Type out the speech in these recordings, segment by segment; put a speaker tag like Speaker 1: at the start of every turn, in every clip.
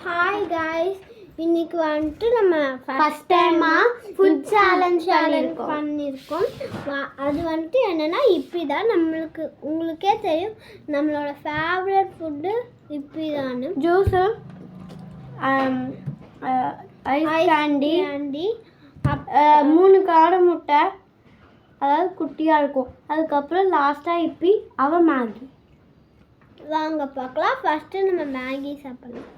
Speaker 1: Hi guys, இன்னைக்கு வந்துட்டு நம்ம ஃபர்ஸ்ட் டைமாக ஃபுட் சேலஞ்ச் பண்ணியிருக்கோம். அது வந்துட்டு என்னென்னா இப்பி தான். உங்களுக்கே தெரியும் நம்மளோட ஃபேவரட் ஃபுட்டு இப்பி தான்.
Speaker 2: ஜூஸு, ஐஸ் கேண்டி, 3 காடை முட்டை, அதாவது குட்டியாக இருக்கும். அதுக்கப்புறம் லாஸ்ட்டாக இப்பி மேகி.
Speaker 1: வாங்க பார்க்கலாம். ஃபஸ்ட்டு நம்ம மேகி சாப்பிடலாம்.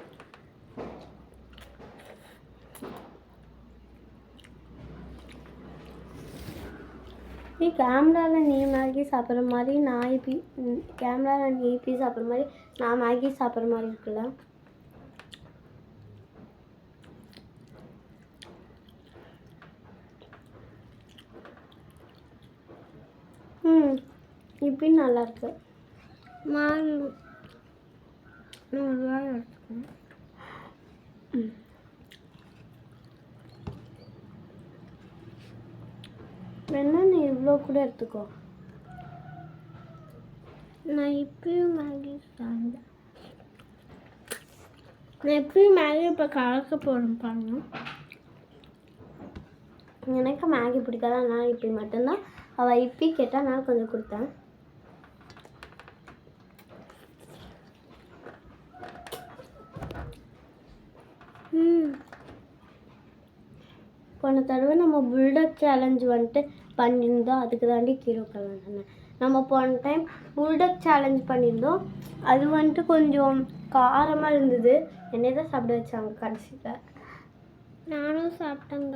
Speaker 2: கேமராவில் நீ மேகி சாப்பிட்ற மாதிரி நான் கேமராவில் நீ இப்பி சாப்பிட்ற மாதிரி நான் மேகி சாப்பிட்ற மாதிரி இருக்குல்ல. இப்படி நல்லாயிருக்கு. வேணா நீ இவ்வளோ கூட எடுத்துக்கோ.
Speaker 1: நான் இப்பயும் மேகி சாப்பிட்டேன். நான் எப்பயும் மேகி இப்போ கலக்க போகிறேன் பாருங்க.
Speaker 2: எனக்கு மேகி பிடிக்காத, நான் இப்படி மட்டும்தான். அவள் இப்பி கேட்டால் நான் கொஞ்சம் கொடுத்தேன். போன தடவை நம்ம புல்டாக் சேலஞ்ச் வந்துட்டு பண்ணியிருந்தோம். அதுக்கு தாண்டி கீழே உட்காந்து நம்ம போன டைம் புல்டாக் சேலஞ்ச் பண்ணியிருந்தோம். அது வந்துட்டு கொஞ்சம் காரமாக இருந்தது. என்னை தான் சாப்பிட வச்சாங்க கடைசியில்.
Speaker 1: நானும் சாப்பிட்டேங்க.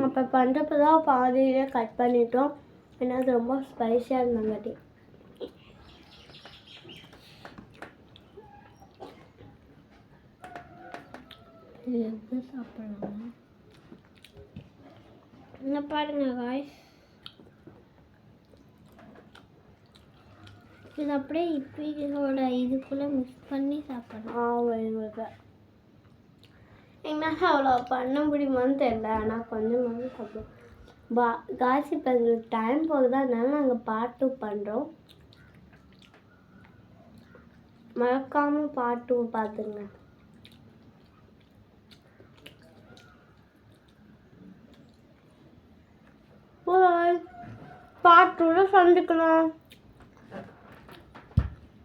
Speaker 2: அப்போ பண்ணுறப்ப தான் பாதியிலே கட் பண்ணிட்டோம். ஏன்னா அது ரொம்ப ஸ்பைஸியாக இருந்தாங்காட்டி.
Speaker 1: எப்படி சாப்பிடலாம் என்ன பாருங்க காய்ஸ். இது அப்படியே இப்பியோட இதுக்குள்ளே மிக்ஸ் பண்ணி சாப்பிடலாம்.
Speaker 2: எங்களுக்கு எங்களால் அவ்வளோ பண்ண முடியுமான்னு தெரியல. ஆனால் கொஞ்சமாக சாப்பிடுவோம். காய்ஸ் இப்போ எங்களுக்கு டைம் போகுது, அதனால நாங்கள் பார்ட் 2 பண்ணுறோம். மறக்காமல் பார்ட் 2 பார்த்துங்க. பார்ட் 2ல சந்திக்கலாம்.